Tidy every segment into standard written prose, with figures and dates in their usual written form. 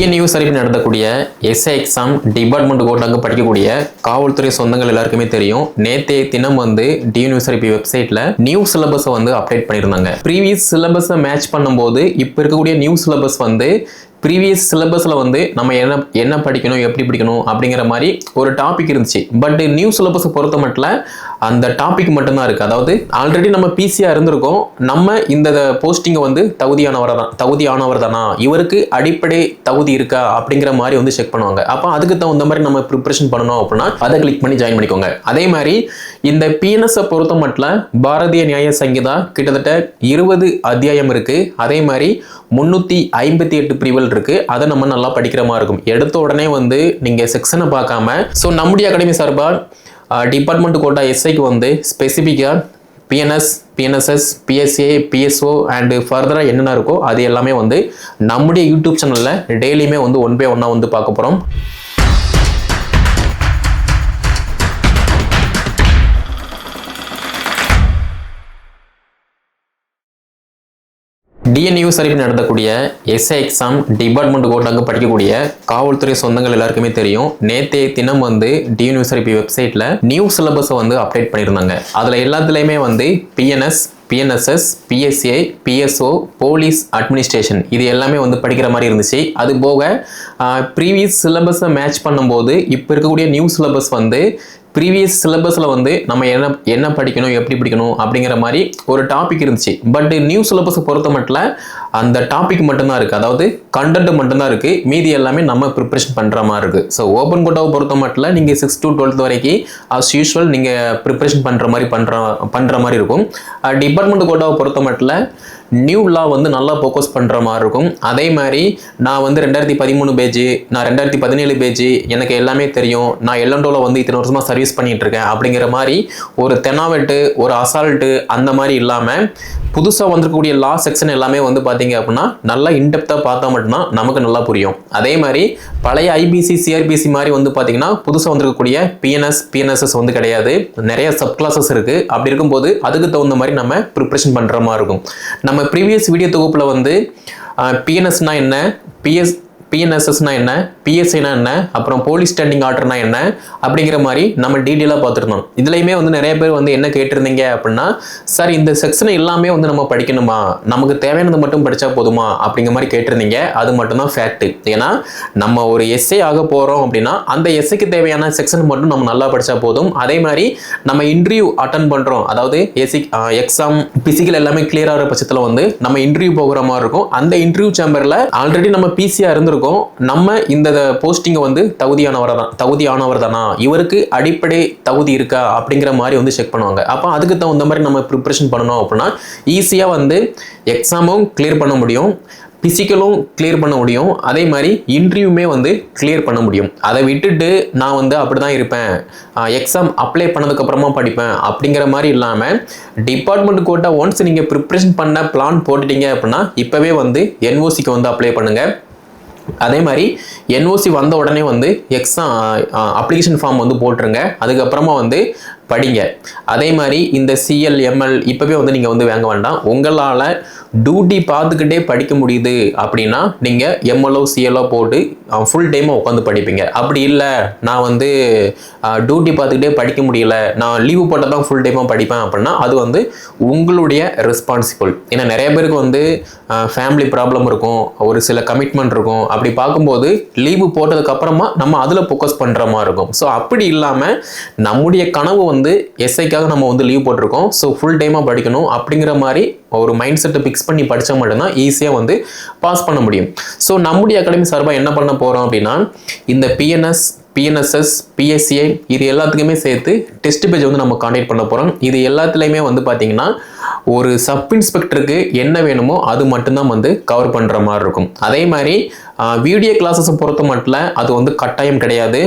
TNU சரிப்பு நடத்தக்கூடிய SI exam department கோட்டாங்க படிக்கக்கூடிய காவல்துறை சொந்தங்கள் எல்லாருக்குமே தெரியும். நேற்றைய தினம் வந்து டிஎன்யூ சரிப்பு வெப்சைட்ல நியூ சிலபஸை வந்து அப்டேட் பண்ணியிருந்தாங்க. ப்ரீவியஸ் சிலபஸை மேட்ச் பண்ணும்போது இப்போ இருக்கக்கூடிய நியூ சிலபஸ் வந்து ப்ரீவியஸ் சிலபஸில் வந்து நம்ம என்ன படிக்கணும், எப்படி படிக்கணும் அப்படிங்கிற மாதிரி ஒரு டாபிக் இருந்துச்சு. பட் நியூ சிலபஸை பொறுத்த மட்டும் அந்த டாபிக் மட்டும்தான் இருக்குது. அதாவது ஆல்ரெடி நம்ம பிசியாக இருந்திருக்கோம், நம்ம இந்த போஸ்டிங்கை வந்து தகுதியானவர் தானா, இவருக்கு அடிப்படை தகுதி இருக்கா அப்படிங்கிற மாதிரி வந்து செக் பண்ணுவாங்க. அப்போ அதுக்கு தகுந்த மாதிரி நம்ம ப்ரிப்பரேஷன் பண்ணணும் அப்படின்னா அதை கிளிக் பண்ணி ஜாயின் பண்ணிக்கோங்க. அதே மாதிரி இந்த பிஎன்எஸ்ஸை பொறுத்த மட்டும் பாரதிய நியாய சங்கீதா கிட்டத்தட்ட 20 அத்தியாயம் இருக்குது. அதே மாதிரி 358 பிரிவுகள் இருக்கு. அதை நம்ம நல்லா படிக்கிற மாதிரி இருக்கும். எடுத்த உடனே வந்து நீங்க செக்ஷனை பார்க்காம நம்முடைய அகாடமி சார்பா டிபார்ட்மெண்ட் கோட்டா எஸ்ஐக்கு வந்து ஸ்பெசிஃபிக்கா BNS, BNSS, BSA, BSO and ஃபர்தரா என்னென்ன இருக்கோ அது எல்லாமே வந்து நம்முடைய யூடியூப் சேனல்ல டெய்லியுமே வந்து 1 by 1 வந்து பார்க்க போறோம். டிஎன்யூ சரிப்பு நடத்தக்கூடிய எஸ்ஐ எக்ஸாம் டிபார்ட்மெண்ட் கோட்டாங்க படிக்கக்கூடிய காவல்துறை சொந்தங்கள் எல்லாருக்குமே தெரியும். நேற்றைய தினம் வந்து டிஎன்யூ சரிப்பு வெப்சைட்ல நியூ சிலபஸை வந்து அப்டேட் பண்ணியிருந்தாங்க. அதில் எல்லாத்துலேயுமே வந்து BNS, BNSS, BSA, BSO, police administration இது எல்லாமே வந்து படிக்கிற மாதிரி இருந்துச்சு. அது போக ப்ரீவியஸ் சிலபஸை மேட்ச் பண்ணும்போது இப்போ இருக்கக்கூடிய நியூ சிலபஸ் வந்து ப்ரீவியஸ் சிலபஸில் வந்து நம்ம என்ன படிக்கணும், எப்படி படிக்கணும் அப்படிங்கிற மாதிரி ஒரு டாபிக் இருந்துச்சு. பட் நியூ சிலபஸை பொறுத்த மட்டும் அந்த டாபிக் மட்டும்தான் இருக்குது. அதாவது கண்டென்ட் மட்டும்தான் இருக்குது. மீதி எல்லாமே நம்ம ப்ரிப்பரேஷன் பண்ணுற மாதிரி இருக்குது. ஸோ ஓப்பன் கோட்டாவை பொறுத்த மட்டும் நீங்கள் 6th to 12th வரைக்கும் ஆஸ் யூஸ்வல் நீங்கள் ப்ரிப்பரேஷன் பண்ணுற மாதிரி இருக்கும். டிபார்ட்மெண்ட் கோட்டாவை பொறுத்த மட்டும் நியூ லா வந்து நல்லா ஃபோக்கஸ் பண்ணுற மாதிரி இருக்கும். அதே மாதிரி நான் வந்து 2013 பேஜ், நான் 2017 பேஜ், எனக்கு எல்லாமே தெரியும், நான் எல்லண்டோவில் வந்து இத்தனை வருஷமாக சர்வீஸ் பண்ணிட்டு இருக்கேன் அப்படிங்கிற மாதிரி ஒரு தெனாவெட்டு, ஒரு அசால்ட்டு அந்த மாதிரி இல்லாமல் புதுசாக வந்திருக்கக்கூடிய லா செக்ஷன் எல்லாமே வந்து பார்த்தீங்க அப்படின்னா நல்லா இன்டெப்த்தாக பார்த்தா மட்டும்தான் நமக்கு நல்லா புரியும். அதே மாதிரி பழைய ஐபிசி, சிஆர்பிசி மாதிரி வந்து பார்த்தீங்கன்னா புதுசாக வந்திருக்கக்கூடிய பிஎன்எஸ், பிஎன்எஸ்எஸ் வந்து கிடையாது. நிறைய சப் கிளாஸஸ் இருக்குது. அப்படி இருக்கும்போது அதுக்கு தகுந்த மாதிரி நம்ம ப்ரிப்பரேஷன் பண்ணுற மாதிரி இருக்கும். நம்ம ப்ரீவியஸ் வீடியோ தொகுப்பில் வந்து பிஎன்எஸ்னா என்ன, பிஎன்எஸ்எஸ்னா என்ன, பிஎஸ்ஐனா என்ன, அப்புறம் போலீஸ் ஸ்டாண்டிங் ஆர்டர்னா என்ன அப்படிங்கிற மாதிரி நம்ம டீட்டெயிலாக பார்த்துருந்தோம். இதுலையுமே வந்து நிறைய பேர் வந்து என்ன கேட்டிருந்தீங்க அப்படின்னா, சார் இந்த செக்ஷனை எல்லாமே வந்து நம்ம படிக்கணுமா, நமக்கு தேவையானது மட்டும் படித்தா போதுமா அப்படிங்கிற மாதிரி கேட்டிருந்தீங்க. அது மட்டும்தான் ஃபேக்ட். ஏன்னா நம்ம ஒரு எஸ்ஏ ஆக போகிறோம் அப்படின்னா அந்த எஸ்ஐக்கு தேவையான செக்ஷன் மட்டும் நம்ம நல்லா படித்தா போதும். அதே மாதிரி நம்ம இன்டர்வியூ அட்டன் பண்ணுறோம், அதாவது எக்ஸாம் பிசிக்கல் எல்லாமே கிளியர் ஆகிற பட்சத்தில் வந்து நம்ம இன்டர்வியூ போகிற மாதிரி இருக்கும். அந்த இன்டர்வியூ சேம்பரில் ஆல்ரெடி நம்ம பிசியாக இருந்திருக்கும், நம்ம இந்த போஸ்டிங்கை வந்து தகுதியானவர் தானா, இவருக்கு அடிப்படை தகுதி இருக்கா அப்படிங்கிற மாதிரி வந்து செக் பண்ணுவாங்க. அப்போ அதுக்கு தகுந்த மாதிரி நம்ம ப்ரிப்பரேஷன் பண்ணணும் அப்படின்னா ஈஸியாக வந்து எக்ஸாமும் கிளியர் பண்ண முடியும், பிசிக்கலும் கிளியர் பண்ண முடியும், அதே மாதிரி இன்டர்வியூமே வந்து கிளியர் பண்ண முடியும். அதை விட்டுட்டு நான் வந்து அப்படி தான் இருப்பேன், எக்ஸாம் அப்ளை பண்ணதுக்கப்புறமா படிப்பேன் அப்படிங்கிற மாதிரி இல்லாமல் டிபார்ட்மெண்ட் கோட்டா ஒன்ஸ் நீங்கள் ப்ரிப்பரேஷன் பண்ண பிளான் போட்டுட்டீங்க அப்படின்னா இப்போவே வந்து என்ஓசிக்கு வந்து அப்ளை பண்ணுங்கள். அதே மாதிரி என்ஓசி வந்த உடனே வந்து எக்ஸாம் அப்ளிகேஷன் ஃபார்ம் வந்து போட்டுருங்க. அதுக்கப்புறமா வந்து படிங்க. அதே மாதிரி இந்த சிஎல், எம்எல் இப்போவே வந்து நீங்கள் வந்து வாங்க வேண்டாம். உங்களால் டியூட்டி பார்த்துக்கிட்டே படிக்க முடியுது அப்படின்னா நீங்கள் எம்எல்ஓ, சிஎல்ஓ போட்டு ஃபுல் டைமாக உட்காந்து படிப்பீங்க. அப்படி இல்லை, நான் வந்து டியூட்டி பார்த்துக்கிட்டே படிக்க முடியல, நான் லீவு போட்டால் தான் ஃபுல் டைமாக படிப்பேன் அப்படின்னா அது வந்து உங்களுடைய ரெஸ்பான்சிபிள். ஏன்னா நிறைய பேருக்கு வந்து ஃபேமிலி ப்ராப்ளம் இருக்கும், ஒரு சில கமிட்மெண்ட் இருக்கும். அப்படி பார்க்கும்போது லீவு போட்டதுக்கப்புறமா நம்ம அதில் ஃபோக்கஸ் பண்ணுற மாதிரி இருக்கும். ஸோ அப்படி இல்லாமல் நம்முடைய கனவு வந்து எஸ்ஐக்காக நம்ம வந்து லீவ் போட்டிருக்கோம், ஸோ ஃபுல் டைமாக படிக்கணும் அப்படிங்கிற மாதிரி ஒரு மைண்ட் செட்டை ஃபிக்ஸ் பண்ணி படித்தா மட்டும்தான் ஈஸியாக வந்து பாஸ் பண்ண முடியும். ஸோ நம்முடைய அகாடமி சார்பாக என்ன பண்ண போகிறோம் அப்படின்னா இந்த பிஎன்எஸ், பிஎன்எஸ்எஸ், பிஎஸ்சிஐ இது எல்லாத்துக்குமே சேர்த்து டெஸ்ட் பேஜ் வந்து நம்ம கான்டாக்ட் பண்ண போகிறோம். இது எல்லாத்துலேயுமே வந்து பார்த்தீங்கன்னா ஒரு சப் இன்ஸ்பெக்டருக்கு என்ன வேணுமோ அது மட்டும்தான் வந்து கவர் பண்ணுற மாதிரி இருக்கும். அதே மாதிரி வீடியோ கிளாஸஸை பொறுத்த மட்டும் அது வந்து கட்டாயம் கிடையாது.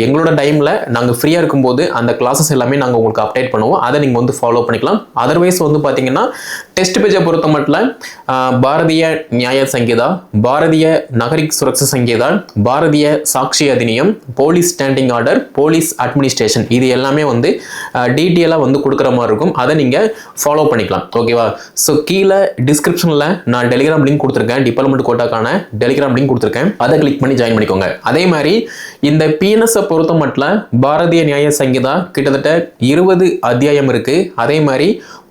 எங்களோட டைமில் நாங்கள் ஃப்ரீயாக இருக்கும்போது அந்த கிளாஸஸ் எல்லாமே நாங்கள் உங்களுக்கு அப்டேட் பண்ணுவோம், அதை நீங்கள் வந்து ஃபாலோ பண்ணிக்கலாம். அதர்வைஸ் வந்து பார்த்தீங்கன்னா டெஸ்ட் பேஜை பொறுத்த மட்டும் பாரதிய நியாய Sangeetha, Bharatiya Nagarik Suraksha Sanhita, Bharatiya Sakshya Adhiniyam, police standing order, police administration இது எல்லாமே வந்து டீட்டெயிலாக வந்து கொடுக்குற மாதிரி இருக்கும். அதை நீங்கள் ஃபாலோ ஃபாலோ பண்ணிக்கலாம். ஓகேவா? ஸோ கீழே டிஸ்கிரிப்ஷனில் நான் டெலிகிராம் லிங்க் கொடுத்துருக்கேன், டிபார்ட்மெண்ட் கோட்டாக்கான டெலிகிராம் லிங்க் கொடுத்துருக்கேன், அதை கிளிக் பண்ணி ஜாயின் பண்ணிக்கோங்க. அதே மாதிரி இந்த பிஎன்எஸ்ஸை பொறுத்த மட்டும் பாரதிய நியாய சங்கீதா கிட்டத்தட்ட 20 அத்தியாயம் இருக்கு. அதே மாதிரி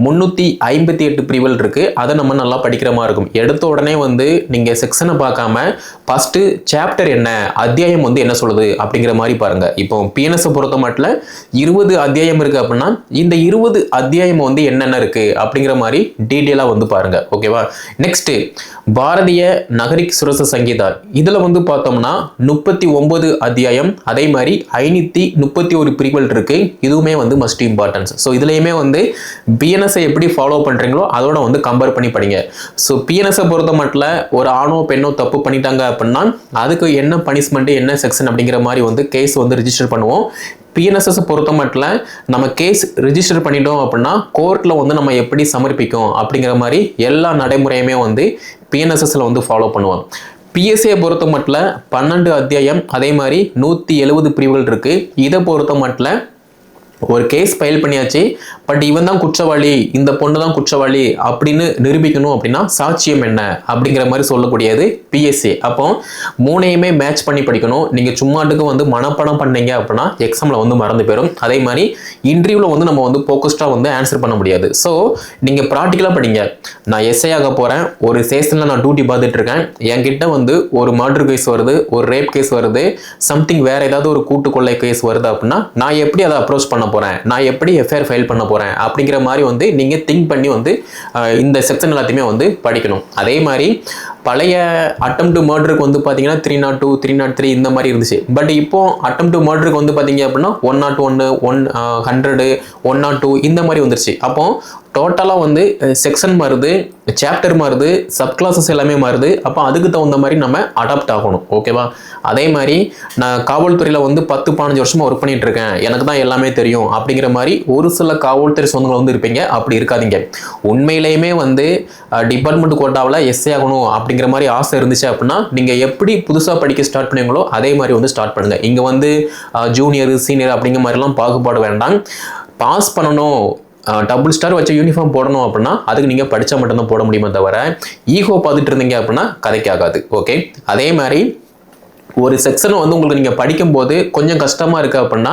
358 பிரிவுகள் இருக்கு. அதை நம்ம நல்லா படிக்கிற மாதிரி இருக்கும். எடுத்த உடனே வந்து நீங்க செக்ஷனை பார்க்காம ஃபர்ஸ்ட் சாப்டர் என்ன, அத்தியாயம் வந்து என்ன சொல்லுது அப்படிங்கிற மாதிரி பாருங்க. இப்போ பிஎன்எஸ் பொறுத்த மட்டும் 20 அத்தியாயம் இருக்கு அப்படின்னா இந்த 20 அத்தியாயம் வந்து என்னென்ன இருக்கு அப்படிங்கிற மாதிரி டீட்டெயிலா வந்து பாருங்க. ஓகேவா? நெக்ஸ்ட் பாரதிய நகரிக் சுரச சங்கீதா, இதுல வந்து பார்த்தோம்னா 39 அத்தியாயம், அதே மாதிரி 531 பிரிவுகள் இருக்கு. இதுவுமே வந்து மஸ்ட் இம்பார்ட்டன்ஸ். ஸோ இதுலயுமே வந்து பிஎன்எஸ் எப்படி ஃபாலோ பண்றீங்களோ அதோட வந்து கம்பேர் பண்ணி படிங்க. ஸோ பிஎன்எஸ் பொறுத்த மட்டும் ஒரு ஆணோ பெண்ணோ தப்பு பண்ணிட்டாங்க அப்படின்னா அதுக்கு என்ன பனிஷ்மெண்ட், என்ன செக்ஷன் அப்படிங்கிற மாதிரி வந்து கேஸ் வந்து ரிஜிஸ்டர் பண்ணுவோம். பிஎன்எஸ்எஸ் பொறுத்த மட்டும் நம்ம கேஸ் ரிஜிஸ்டர் பண்ணிட்டோம் அப்படின்னா கோர்ட்ல வந்து நம்ம எப்படி சமர்ப்பிக்கும் அப்படிங்கிற மாதிரி எல்லா நடைமுறையுமே வந்து பிஎன்எஸ்எஸ்ல வந்து ஃபாலோ பண்ணுவோம். பிஎஸ்சியை பொறுத்த மட்டும் 12 அத்தியாயம், அதே மாதிரி 170 பிரிவுகள் இருக்கு. இதை பொறுத்த மட்டும் ஒரு கேஸ் ஃபைல் பண்ணியாச்சு, பட் இவன் தான் குற்றவாளி, இந்த பொண்ணு தான் குற்றவாளி அப்படின்னு நிரூபிக்கணும் அப்படின்னா சாட்சியம் என்ன அப்படிங்கிற மாதிரி சொல்லக்கூடியது பிஎஸ்சி. அப்போ மூணையுமே மேட்ச் பண்ணி படிக்கணும். நீங்க சும்மாட்டுக்கு வந்து மனப்பாடம் பண்ணீங்க அப்படின்னா எக்ஸாம்ல வந்து மறந்து போயிடும். அதே மாதிரி இன்டர்வியூல வந்து நம்ம வந்து ஃபோக்கஸ்டா வந்து ஆன்சர் பண்ண முடியாது. ஸோ நீங்க ப்ராக்டிக்கலா படிங்க. நான் எஸ்ஐ ஆக போறேன், ஒரு ஸ்டேஷன்ல நான் டியூட்டி பார்த்துட்டு இருக்கேன், என்கிட்ட வந்து ஒரு மர்டர் கேஸ் வருது, ஒரு ரேப் கேஸ் வருது, சம்திங் வேற ஏதாவது ஒரு கூட்டு கொள்ளை கேஸ் வருது அப்படின்னா நான் எப்படி அதை அப்ரோச் பண்ண போறேன், நான் எப்படி எஃப்ஐஆர் ஃபைல் பண்ண போறேன் அப்படிங்கிற மாதிரி வந்து நீங்க திங்க் பண்ணி வந்து இந்த செக்ஷன் எல்லாத்தையுமே வந்து படிக்கணும். அதே மாதிரி பழைய அட்டெம்ப்ட் மர்டருக்கு வந்து பாத்தீங்கன்னா 302, 303 இந்த மாதிரி இருந்துச்சு. பட் இப்போ அட்டெம்ப்ட் மர்டருக்கு வந்து பாத்தீங்க அப்படின்னா 101, 100, 102 இந்த மாதிரி வந்துருச்சு. அப்போ டோட்டலா வந்து செக்ஷன் மாறுது, சாப்டர் மாறுது, சப் கிளாஸஸ் எல்லாமே மாறுது. அப்போ அதுக்கு தகுந்த மாதிரி நம்ம அடாப்ட் ஆகணும். ஓகேவா? அதே மாதிரி நான் காவல்துறையில வந்து 10-15 வருஷமா ஒர்க் பண்ணிட்டு இருக்கேன், எனக்கு தான் எல்லாமே தெரியும் அப்படிங்கிற மாதிரி ஒரு சில காவல்துறை சொந்தங்கள் வந்து இருப்பீங்க. அப்படி இருக்காதீங்க. உண்மையிலேயுமே வந்து டிபார்ட்மெண்ட் கோட்டாவில் எஸ்ஏ ஆகணும் அப்படிங்கிற மாதிரி ஆசை இருந்துச்சு அப்படின்னா நீங்க எப்படி புதுசா படிக்க ஸ்டார்ட் பண்ணீங்களோ அதே மாதிரி வந்து ஸ்டார்ட் பண்ணுங்க. இங்க வந்து ஜூனியர் சீனியர் அப்படிங்கிற மாதிரிலாம் பாகுபாடு வேண்டாம். பாஸ் பண்ணணும், டபுள் ஸ்டார் வச்ச யூனிஃபார்ம் போடணும் அப்படின்னா அதுக்கு நீங்க படிச்சா மட்டும்தான் போட முடியுமே தவிர ஈகோ பார்த்துட்டு இருந்தீங்க அப்படின்னா கதைக்காகாது. ஓகே? அதே மாதிரி ஒரு செக்ஷன் வந்து உங்களுக்கு நீங்க படிக்கும் போது கொஞ்சம் கஷ்டமா இருக்கு அப்படின்னா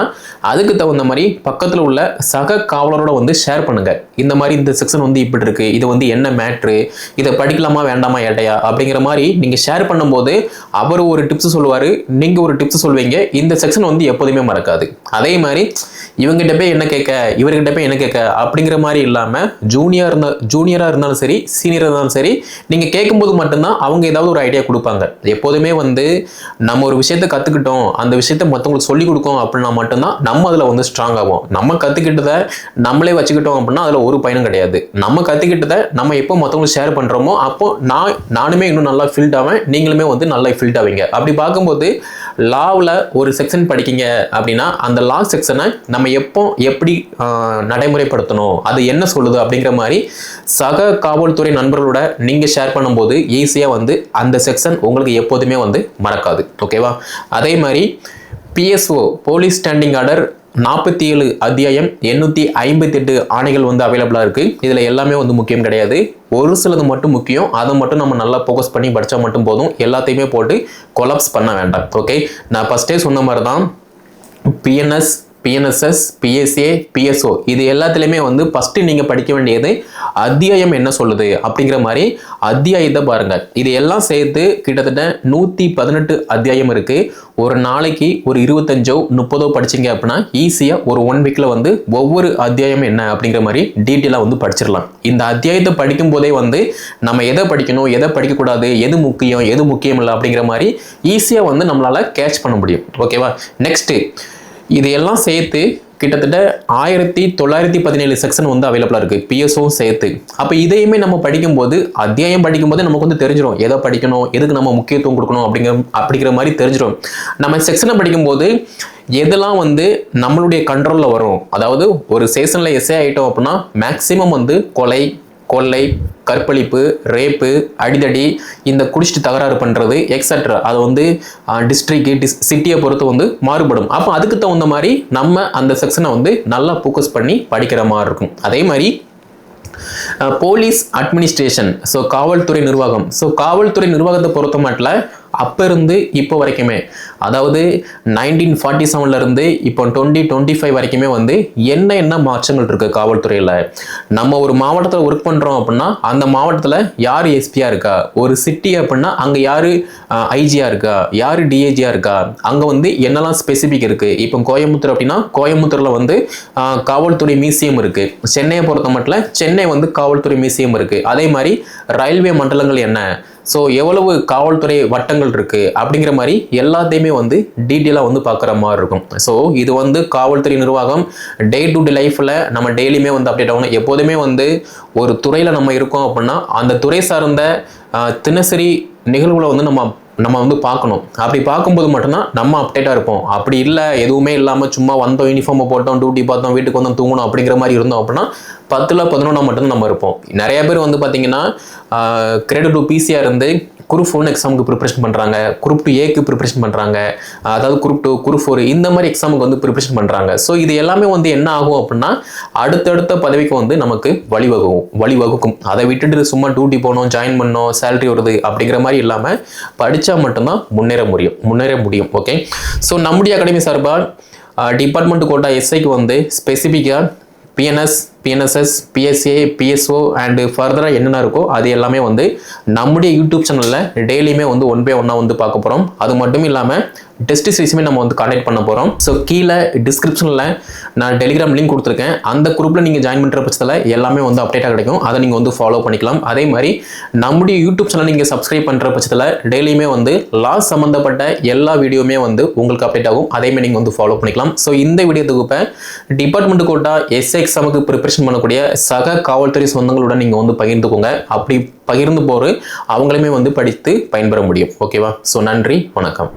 அதுக்கு தகுந்த மாதிரி பக்கத்துல உள்ள சக காவலரோட வந்து ஷேர் பண்ணுங்க. இந்த மாதிரி இந்த செக்ஷன் வந்து இப்படி இருக்கு, இது வந்து என்ன மேட்ரு, இதை படிக்கலாமா வேண்டாமா ஏட்டையா அப்படிங்கிற மாதிரி நீங்க ஷேர் பண்ணும்போது அவர் ஒரு டிப்ஸ் சொல்லுவாரு, நீங்க ஒரு டிப்ஸ் சொல்வீங்க. இந்த செக்ஷன் வந்து எப்போதுமே மறக்காது. அதே மாதிரி இவங்கிட்ட போய் என்ன கேட்க, இவர்கிட்ட போய் என்ன கேட்க அப்படிங்கிற மாதிரி இல்லாம ஜூனியரா இருந்தாலும் சரி, சீனியரா இருந்தாலும் சரி, நீங்க கேட்கும்போது மட்டும்தான் அவங்க ஏதாவது ஒரு ஐடியா கொடுப்பாங்க. எப்போதுமே வந்து நம்ம ஒரு விஷயத்த கத்துக்கிட்டோம், அந்த விஷயத்த மற்றவங்களுக்கு சொல்லிக் கொடுக்கும் அப்படின்னா மட்டும்தான் நம்ம அதுல வந்து ஸ்ட்ராங் ஆகும். நம்ம கத்துக்கிட்டதை நம்மளே வச்சுக்கிட்டோம் அப்படின்னா அதுல ஒரு பயனும் கிடையாது. நம்ம கத்துக்கிட்டதை நம்ம எப்போ மற்றவங்களுக்கு ஷேர் பண்றோமோ அப்போ நானுமே இன்னும் நல்லா ஃபீல்ட் ஆவேன், நீங்களுமே வந்து நல்லா ஃபீல்ட் ஆவீங்க. அப்படி பார்க்கும்போது லாவில் ஒரு செக்ஷன் படிக்கீங்க அப்படின்னா அந்த லா செக்ஷனை நம்ம எப்படி நடைமுறைப்படுத்தணும், அது என்ன சொல்லுது அப்படிங்கிற மாதிரி சக காவல்துறை நண்பர்களோட நீங்க ஷேர் பண்ணும்போது ஈஸியா வந்து அந்த செக்ஷன் உங்களுக்கு எப்போதுமே வந்து மறக்காது. ஓகேவா? அதே மாதிரி பிஎஸ்ஓ போலீஸ் ஸ்டாண்டிங் ஆர்டர் 47 அத்தியாயம் 858 ஆணைகள் வந்து அவைலபிளா இருக்கு. இதுல எல்லாமே வந்து முக்கியம் கிடையாது, ஒரு சிலது மட்டும் முக்கியம். அதை மட்டும் நம்ம நல்லா ஃபோக்கஸ் பண்ணி படிச்சா மட்டும் போதும். எல்லாத்தையுமே போட்டு கொலாப்ஸ் பண்ண வேண்டாம். ஓகே? நான் ஃபர்ஸ்டே சொன்ன மாதிரி தான் பிஎன்எஸ், பிஎன்எஸ்எஸ், பிஎஸ்ஏ, பிஎஸ்ஓ இது எல்லாத்துலேயுமே வந்து ஃபர்ஸ்ட் நீங்க படிக்க வேண்டியது அத்தியாயம் என்ன சொல்லுது அப்படிங்கிற மாதிரி அத்தியாயத்தை பாருங்க. இது எல்லாம் சேர்த்து கிட்டத்தட்ட 118 அத்தியாயம் இருக்கு. ஒரு நாளைக்கு ஒரு 25-30 படிச்சீங்க அப்படின்னா ஈஸியா ஒரு 1 வீக்ல வந்து ஒவ்வொரு அத்தியாயம் என்ன அப்படிங்கிற மாதிரி டீட்டெயிலா வந்து படிச்சிடலாம். இந்த அத்தியாயத்தை படிக்கும் போதே வந்து நம்ம எதை படிக்கணும், எதை படிக்கக்கூடாது, எது முக்கியம், எது முக்கியம் இல்லை அப்படிங்கிற மாதிரி ஈஸியா வந்து நம்மளால கேட்ச் பண்ண முடியும். ஓகேவா? நெக்ஸ்ட் இதையெல்லாம் சேர்த்து கிட்டத்தட்ட 1917 செக்ஷன் வந்து அவைலபிளா இருக்கு, பிஎஸ்ஓ சேர்த்து. அப்ப இதையுமே நம்ம படிக்கும்போது அத்தியாயம் படிக்கும்போது நமக்கு வந்து தெரிஞ்சிடும் எதை படிக்கணும், எதுக்கு நம்ம முக்கியத்துவம் கொடுக்கணும் அப்படிங்கிற மாதிரி தெரிஞ்சிடும். நம்ம செக்ஷனை படிக்கும்போது எதெல்லாம் வந்து நம்மளுடைய கண்ட்ரோல்ல வரும், அதாவது ஒரு செக்ஷன்ல எஸ்ஏ ஆயிட்டோம் அப்படின்னா மேக்சிமம் வந்து கொலை, கொள்ளை, கற்பழிப்பு, ரேப்பு, அடிதடி, இந்த குடிச்சிட்டு தகராறு பண்றது எக்ஸெட்ரா, அது வந்து டிஸ்ட்ரிக்ட் சிட்டியை பொறுத்து வந்து மாறுபடும். அப்போ அதுக்கு தகுந்த மாதிரி நம்ம அந்த செக்ஷனை வந்து நல்லா ஃபோக்கஸ் பண்ணி படிக்கிற மாதிரி இருக்கும். அதே மாதிரி போலீஸ் அட்மினிஸ்ட்ரேஷன், ஸோ காவல்துறை நிர்வாகம். ஸோ காவல்துறை நிர்வாகத்தை பொறுத்த மட்டும் அப்போ இருந்து இப்போ வரைக்குமே, அதாவது 1947 இருந்து இப்போ 2025 வரைக்குமே வந்து என்ன மாற்றங்கள் இருக்கு காவல்துறையில். நம்ம ஒரு மாவட்டத்தில் ஒர்க் பண்ணுறோம் அப்படின்னா அந்த மாவட்டத்தில் யார் எஸ்பியா இருக்கா, ஒரு சிட்டி அப்படின்னா அங்கே யார் ஐஜியா இருக்கா, யார் டிஐஜியா இருக்கா, அங்கே வந்து என்னெல்லாம் ஸ்பெசிபிக் இருக்குது. இப்போ கோயம்புத்தூர் அப்படின்னா கோயம்புத்தூரில் வந்து காவல்துறை மியூசியம் இருக்குது. சென்னையை பொறுத்த மட்டும் சென்னை வந்து காவல்துறை மியூசியம் இருக்குது. அதே மாதிரி ரயில்வே மண்டலங்கள் என்ன, ஸோ எவ்வளவு காவல்துறை வட்டங்கள் இருக்குது அப்படிங்கிற மாதிரி எல்லாத்தையுமே வந்து டீட்டெயிலாக வந்து பார்க்குற மாதிரி இருக்கும். ஸோ இது வந்து காவல்துறை நிர்வாகம் டே டு டே லைஃப்பில் நம்ம டெய்லியுமே வந்து அப்டேட் ஆகணும். எப்போதுமே வந்து ஒரு துறையில் நம்ம இருக்கோம் அப்படின்னா அந்த துறை சார்ந்த தினசரி நிகழ்வுகளை வந்து நம்ம வந்து பார்க்கணும். அப்படி பார்க்கும்போது மட்டும்தான் நம்ம அப்டேட்டாக இருப்போம். அப்படி இல்லை, எதுவுமே இல்லாமல் சும்மா வந்தோம், யூனிஃபார்மை போட்டோம், டியூட்டி பார்த்தோம், வீட்டுக்கு வந்தோம், தூங்கணும் அப்படிங்கிற மாதிரி இருந்தோம் அப்படின்னா 10ல் 11 மட்டும்தான் நம்ம இருப்போம். நிறைய பேர் வந்து பார்த்தீங்கன்னா கிரேட் 2 பிசிஆர் இருந்து குரூப் 1 எக்ஸாமுக்கு ப்ரிப்பரேஷன் பண்ணுறாங்க, குரூப் 2 ஏக்கு ப்ரிப்பரேஷன் பண்ணுறாங்க, அதாவது குரூப் 2 குரூப் 4 இந்த மாதிரி எக்ஸாமுக்கு வந்து ப்ரிப்பரேஷன் பண்ணுறாங்க. ஸோ இது எல்லாமே வந்து என்ன ஆகும் அப்படின்னா அடுத்தடுத்த பதவிக்கு வந்து நமக்கு வழிவகுக்கும். அதை விட்டுட்டு சும்மா டியூட்டி போகணும், ஜாயின் பண்ணணும், சேலரி வருது அப்படிங்கிற மாதிரி இல்லாமல் படித்தா மட்டும்தான் முன்னேற முடியும். ஓகே, ஸோ நம்முடைய அகாடமி சார்பாக டிபார்ட்மெண்ட் கோட்டா எஸ்ஐக்கு வந்து ஸ்பெசிஃபிக்காக BNS, BNSS, BSA, BSO and ஃபர்தராக என்னென்ன இருக்கோ அது எல்லாமே வந்து நம்முடைய யூடியூப் சேனலில் டெய்லியுமே வந்து 1 by 1 வந்து பார்க்க போகிறோம். அது மட்டும் இல்லாமல் டெஸ்ட் சீரிஸுமே நம்ம வந்து கான்டெக்ட் பண்ண போகிறோம். ஸோ கீழே டிஸ்கிரிப்ஷனில் நான் டெலிகிராம் லிங்க் கொடுத்துருக்கேன். அந்த குரூப்பில் நீங்கள் ஜாயின் பண்ணுற பட்சத்தில் எல்லாமே வந்து அப்டேட்டாக கிடைக்கும். அதை நீங்கள் வந்து ஃபாலோ பண்ணிக்கலாம். அதே மாதிரி நம்முடைய யூடியூப் சேனல் நீங்கள் சப்ஸ்கிரைப் பண்ணுற பட்சத்தில் டெய்லியுமே வந்து லாஸ் சம்மந்தப்பட்ட எல்லா வீடியோவுமே வந்து உங்களுக்கு அப்டேட் ஆகும். அதேமாதிரி நீங்கள் வந்து ஃபாலோ பண்ணிக்கலாம். ஸோ இந்த வீடியோ தொகுப்பை டிபார்ட்மெண்ட் கோட்டா எஸ்ஐ எக்ஸாமுக்கு ப்ரிப்பரேஷன் பண்ணக்கூடிய சக காவல்துறை சொந்தங்களுடன் நீங்கள் வந்து பகிர்ந்துக்கோங்க. அப்படி பகிர்ந்து போகிற அவங்களுமே வந்து படித்து பயன்பெற முடியும். ஓகேவா? ஸோ நன்றி, வணக்கம்.